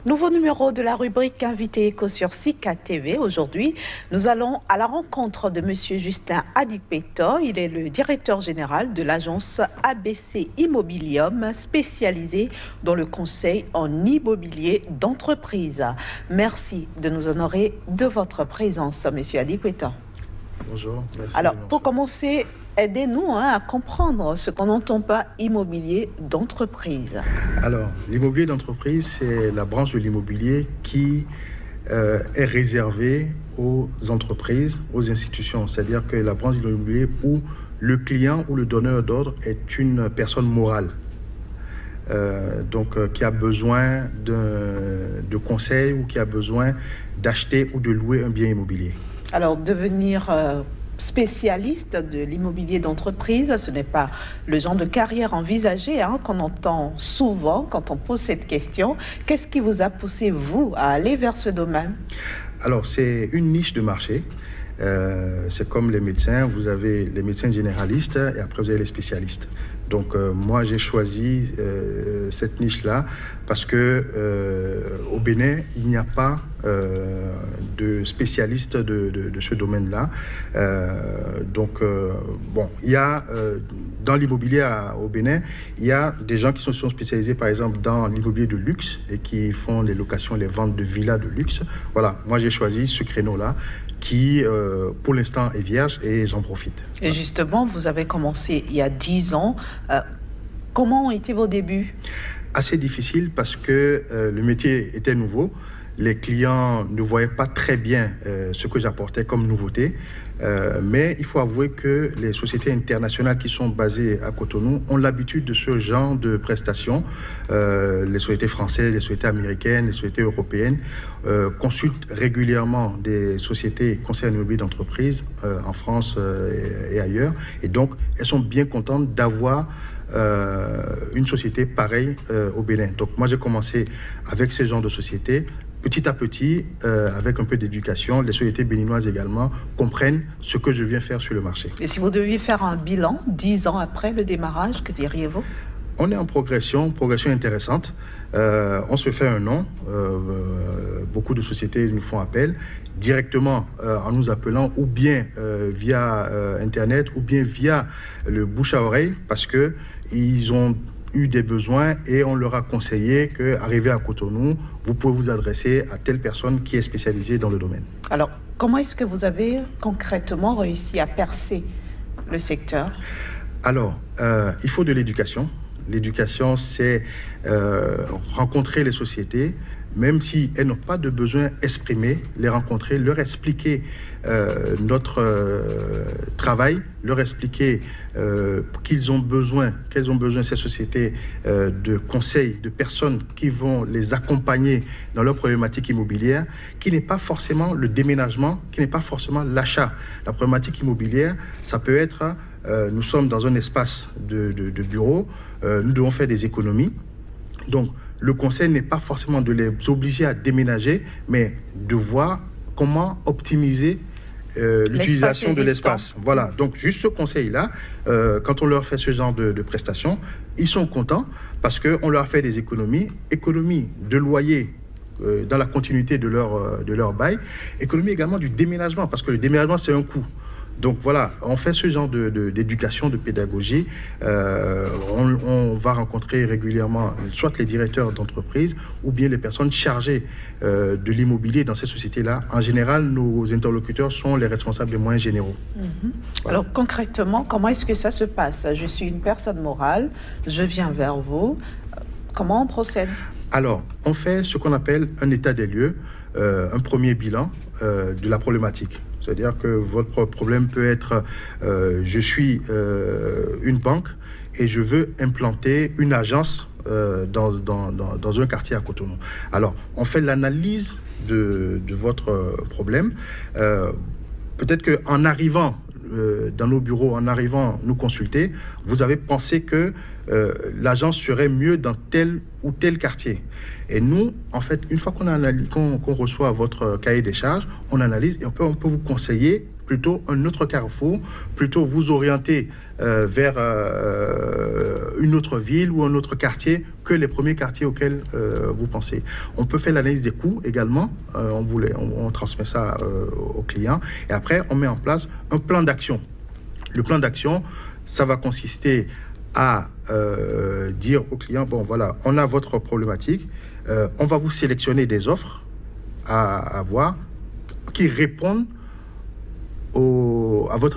Nouveau numéro de la rubrique Invité Éco sur Sika TV. Aujourd'hui, nous allons à la rencontre de M. Justin Adikpetor. Il est le directeur général de l'agence ABC Immobilium, spécialisée dans le conseil en immobilier d'entreprise. Merci de nous honorer de votre présence, M. Adikpetor. Bonjour. Merci. Alors, pour commencer, aidez-nous à comprendre ce qu'on n'entend pas immobilier d'entreprise. Alors, l'immobilier d'entreprise, c'est la branche de l'immobilier qui est réservée aux entreprises, aux institutions. C'est-à-dire que la branche de l'immobilier où le client ou le donneur d'ordre est une personne morale. Qui a besoin de conseils ou qui a besoin d'acheter ou de louer un bien immobilier. Alors, devenir spécialiste de l'immobilier d'entreprise, ce n'est pas le genre de carrière envisagée qu'on entend souvent quand on pose cette question. Qu'est-ce qui vous a poussé, vous, à aller vers ce domaine? Alors, c'est une niche de marché. C'est comme les médecins, vous avez les médecins généralistes et après vous avez les spécialistes. Donc moi j'ai choisi cette niche-là parce que au Bénin, il n'y a pas de spécialistes de ce domaine-là. Il y a dans l'immobilier au Bénin, il y a des gens qui sont spécialisés par exemple dans l'immobilier de luxe et qui font les locations, les ventes de villas de luxe. Voilà, moi j'ai choisi ce créneau-là qui, pour l'instant, est vierge et j'en profite. Et justement, vous avez commencé il y a 10 ans. Comment ont été vos débuts? Assez difficile parce que le métier était nouveau. Les clients ne voyaient pas très bien ce que j'apportais comme nouveauté. Mais il faut avouer que les sociétés internationales qui sont basées à Cotonou ont l'habitude de ce genre de prestations. Les sociétés françaises, les sociétés américaines, les sociétés européennes consultent régulièrement des sociétés conseils en immobilier d'entreprise en France et ailleurs. Et donc, elles sont bien contentes d'avoir une société pareille au Bénin. Donc, moi, j'ai commencé avec ce genre de société. Petit à petit, avec un peu d'éducation, les sociétés béninoises également comprennent ce que je viens faire sur le marché. Et si vous deviez faire un bilan 10 ans après le démarrage, que diriez-vous? On est en progression intéressante. On se fait un nom. Beaucoup de sociétés nous font appel directement en nous appelant ou bien via Internet ou bien via le bouche à oreille parce qu'ils ont eu des besoins et on leur a conseillé qu'arrivé à Cotonou, vous pouvez vous adresser à telle personne qui est spécialisée dans le domaine. Alors, comment est-ce que vous avez concrètement réussi à percer le secteur? Alors, il faut de l'éducation. L'éducation, c'est rencontrer les sociétés, même si elles n'ont pas de besoin exprimé, les rencontrer, leur expliquer notre travail, leur expliquer quelles ont besoin ces sociétés de conseils, de personnes qui vont les accompagner dans leurs problématiques immobilières, qui n'est pas forcément le déménagement, qui n'est pas forcément l'achat. La problématique immobilière, ça peut être, nous sommes dans un espace de bureau, nous devons faire des économies. Donc, le conseil n'est pas forcément de les obliger à déménager, mais de voir comment optimiser l'utilisation de l'espace. Voilà, donc juste ce conseil-là, quand on leur fait ce genre de prestations, ils sont contents parce qu'on leur a fait des économies de loyer dans la continuité de leur bail, économie également du déménagement, parce que le déménagement, c'est un coût. Donc voilà, on fait ce genre d'éducation, de pédagogie. On va rencontrer régulièrement soit les directeurs d'entreprise ou bien les personnes chargées de l'immobilier dans ces sociétés-là. En général, nos interlocuteurs sont les responsables des moyens généraux. Mmh. Voilà. Alors concrètement, comment est-ce que ça se passe? Je suis une personne morale, je viens vers vous. Comment on procède? Alors, on fait ce qu'on appelle un état des lieux, un premier bilan de la problématique. C'est-à-dire que votre problème peut être je suis une banque et je veux implanter une agence dans un quartier à Cotonou. Alors, on fait l'analyse de votre problème. Peut-être qu'en arrivant dans nos bureaux, en arrivant nous consulter, vous avez pensé que l'agence serait mieux dans tel ou tel quartier. Et nous, en fait, une fois qu'on reçoit votre cahier des charges, on analyse et on peut vous conseiller plutôt un autre carrefour, plutôt vous orienter vers une autre ville ou un autre quartier que les premiers quartiers auxquels vous pensez. On peut faire l'analyse des coûts également. On transmet ça aux clients. Et après, on met en place un plan d'action. Le plan d'action, ça va consister à dire aux clients, bon voilà, on a votre problématique, on va vous sélectionner des offres à avoir qui répondent à vos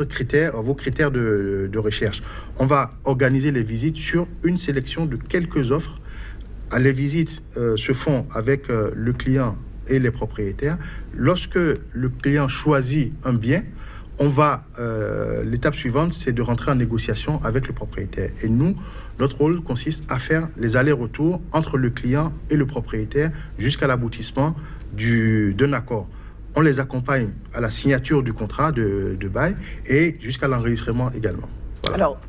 critères de recherche. On va organiser les visites sur une sélection de quelques offres. Les visites se font avec le client et les propriétaires. Lorsque le client choisit un bien, l'étape suivante, c'est de rentrer en négociation avec le propriétaire. Et nous, notre rôle consiste à faire les allers-retours entre le client et le propriétaire jusqu'à l'aboutissement d'un accord. On les accompagne à la signature du contrat de bail et jusqu'à l'enregistrement également. Voilà. Alors,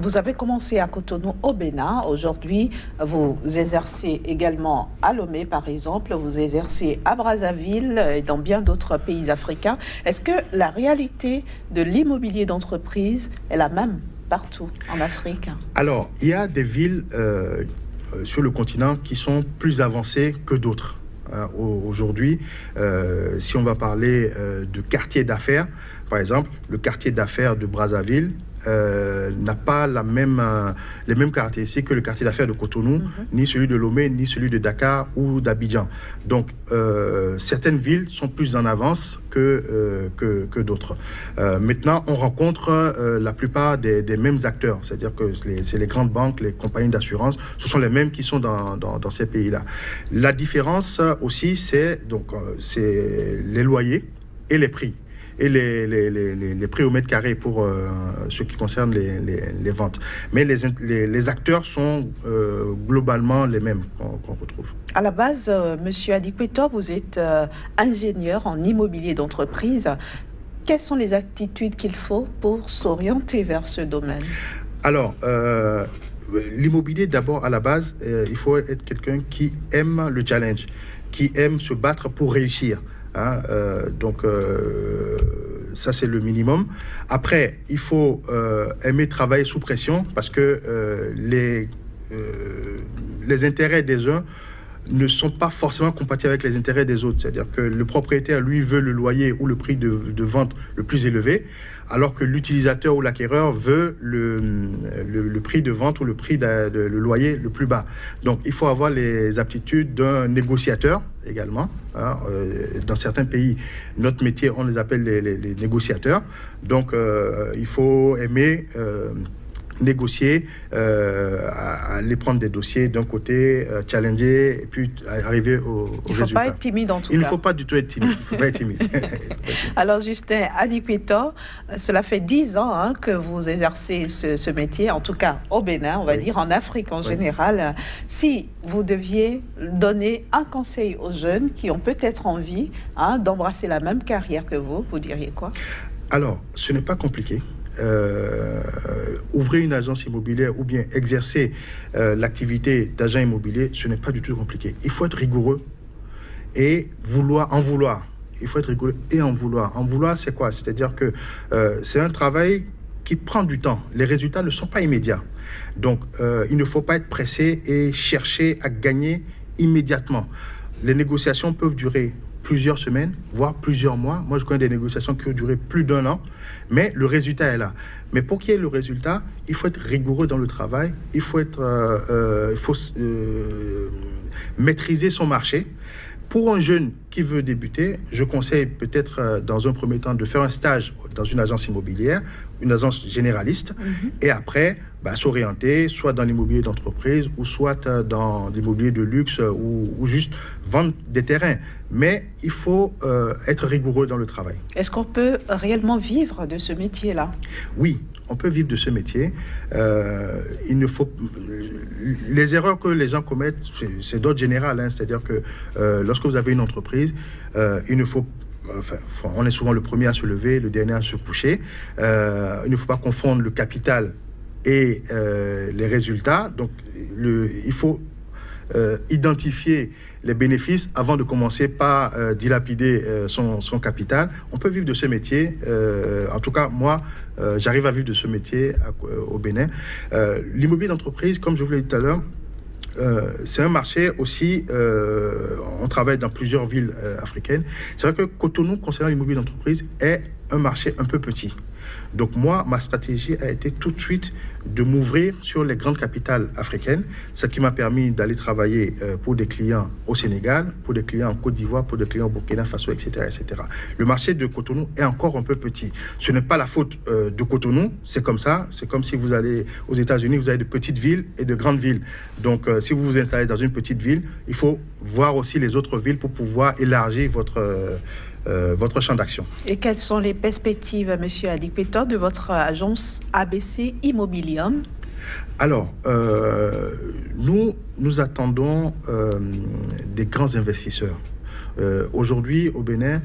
vous avez commencé à Cotonou au Bénin. Aujourd'hui, vous exercez également à Lomé, par exemple. Vous exercez à Brazzaville et dans bien d'autres pays africains. Est-ce que la réalité de l'immobilier d'entreprise est la même partout en Afrique? Alors, il y a des villes sur le continent qui sont plus avancées que d'autres. Aujourd'hui, si on va parler de quartier d'affaires, par exemple, le quartier d'affaires de Brazzaville n'a pas les mêmes caractéristiques que le quartier d'affaires de Cotonou, ni celui de Lomé, ni celui de Dakar ou d'Abidjan. Donc, certaines villes sont plus en avance que d'autres. Maintenant, on rencontre la plupart des mêmes acteurs, c'est-à-dire que c'est les grandes banques, les compagnies d'assurance, ce sont les mêmes qui sont dans ces pays-là. La différence aussi, c'est les loyers et les prix. Et les prix au mètre carré pour ce qui concerne les ventes. Mais les acteurs sont globalement les mêmes qu'on retrouve. À la base, Monsieur Adikpeto, vous êtes ingénieur en immobilier d'entreprise. Quelles sont les attitudes qu'il faut pour s'orienter vers ce domaine? Alors, l'immobilier, d'abord, à la base, il faut être quelqu'un qui aime le challenge, qui aime se battre pour réussir. Ça c'est le minimum. Après, il faut aimer travailler sous pression parce que les intérêts des uns ne sont pas forcément compatibles avec les intérêts des autres. C'est-à-dire que le propriétaire, lui, veut le loyer ou le prix de vente le plus élevé, alors que l'utilisateur ou l'acquéreur veut le prix de vente ou le prix le loyer le plus bas. Donc, il faut avoir les aptitudes d'un négociateur également. Dans certains pays, notre métier, on les appelle les négociateurs. Donc, il faut aimer négocier, aller prendre des dossiers d'un côté, challenger et puis arriver au résultat. Il ne faut pas être timide en tout cas. Il ne faut pas du tout être timide. Il faut pas être timide. Alors Justin Adikpeto, cela fait 10 ans que vous exercez ce métier, en tout cas au Bénin, on va dire en Afrique en général. Si vous deviez donner un conseil aux jeunes qui ont peut-être envie d'embrasser la même carrière que vous diriez quoi? Alors, ce n'est pas compliqué. Ouvrir une agence immobilière ou bien exercer l'activité d'agent immobilier, ce n'est pas du tout compliqué. Il faut être rigoureux et en vouloir. Il faut être rigoureux et en vouloir. En vouloir, c'est quoi? C'est-à-dire que c'est un travail qui prend du temps. Les résultats ne sont pas immédiats. Donc, il ne faut pas être pressé et chercher à gagner immédiatement. Les négociations peuvent durer plusieurs semaines, voire plusieurs mois. Moi, je connais des négociations qui ont duré plus d'1 an, mais le résultat est là. Mais pour qu'il y ait le résultat, il faut être rigoureux dans le travail, il faut maîtriser son marché. Pour un jeune qui veut débuter, je conseille peut-être dans un premier temps de faire un stage dans une agence immobilière, une agence généraliste, et après s'orienter soit dans l'immobilier d'entreprise ou soit dans l'immobilier de luxe ou juste vendre des terrains. Mais il faut être rigoureux dans le travail. Est-ce qu'on peut réellement vivre de ce métier-là? Oui, on peut vivre de ce métier. Les erreurs que les gens commettent, c'est d'ordre général. C'est-à-dire que lorsque vous avez une entreprise, on est souvent le premier à se lever, le dernier à se coucher. Il ne faut pas confondre le capital et les résultats. Donc, il faut identifier les bénéfices avant de commencer par dilapider son capital. On peut vivre de ce métier. En tout cas, moi, j'arrive à vivre de ce métier au Bénin. L'immobilier d'entreprise, comme je vous l'ai dit tout à l'heure, c'est un marché aussi, on travaille dans plusieurs villes africaines. C'est vrai que Cotonou, concernant l'immobilier d'entreprise, est un marché un peu petit. Donc moi, ma stratégie a été tout de suite de m'ouvrir sur les grandes capitales africaines, ce qui m'a permis d'aller travailler pour des clients au Sénégal, pour des clients en Côte d'Ivoire, pour des clients au Burkina Faso, etc., etc. Le marché de Cotonou est encore un peu petit. Ce n'est pas la faute de Cotonou, c'est comme ça. C'est comme si vous allez aux États-Unis, vous avez de petites villes et de grandes villes. Donc si vous vous installez dans une petite ville, il faut voir aussi les autres villes pour pouvoir élargir votre champ d'action. Et quelles sont les perspectives, Monsieur Adikpetor, de votre agence ABC Immobilium? Alors, nous attendons des grands investisseurs. Aujourd'hui, au Bénin,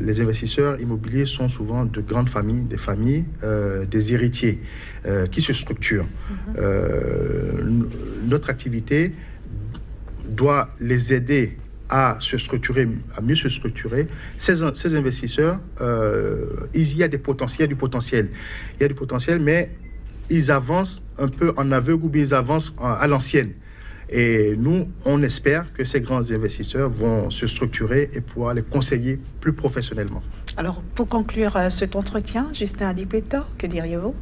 les investisseurs immobiliers sont souvent de grandes familles, des héritiers qui se structurent. Notre activité doit les aider à se structurer, à mieux se structurer. Ces investisseurs, il y a du potentiel, mais ils avancent un peu en aveugle ou bien ils avancent à l'ancienne. Et nous, on espère que ces grands investisseurs vont se structurer et pouvoir les conseiller plus professionnellement. Alors, pour conclure cet entretien, Justin Adikpetor, que diriez-vous?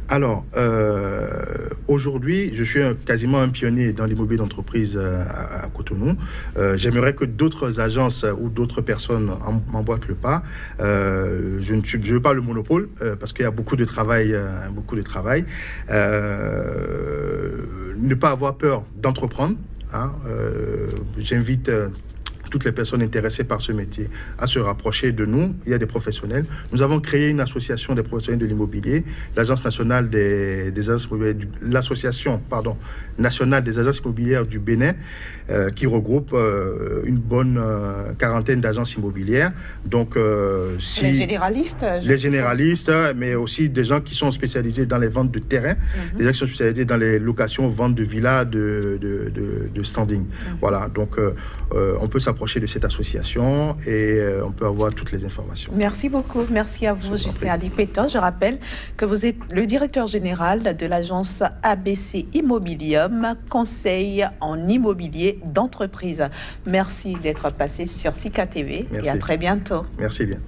Alors, aujourd'hui, je suis quasiment un pionnier dans l'immobilier d'entreprise à Cotonou. J'aimerais que d'autres agences ou d'autres personnes m'emboîtent le pas. Je ne veux pas le monopole parce qu'il y a beaucoup de travail. Ne pas avoir peur d'entreprendre. J'invite toutes les personnes intéressées par ce métier à se rapprocher de nous. Il y a des professionnels. Nous avons créé une association des professionnels de l'immobilier, l'Agence nationale des agences immobilières, l'association nationale des agences immobilières du Bénin, qui regroupe une bonne quarantaine d'agences immobilières. Donc, les généralistes, mais aussi des gens qui sont spécialisés dans les ventes de terrain, des gens qui sont spécialisés dans les locations, ventes de villas, de standing. Voilà. Donc, on peut s'approcher de cette association et on peut avoir toutes les informations. Merci beaucoup. Merci à vous, Justin Adikpetor. Je rappelle que vous êtes le directeur général de l'agence ABC Immobilium, conseil en immobilier d'entreprise. Merci d'être passé sur Sika TV. Merci. Et à très bientôt. Merci bien.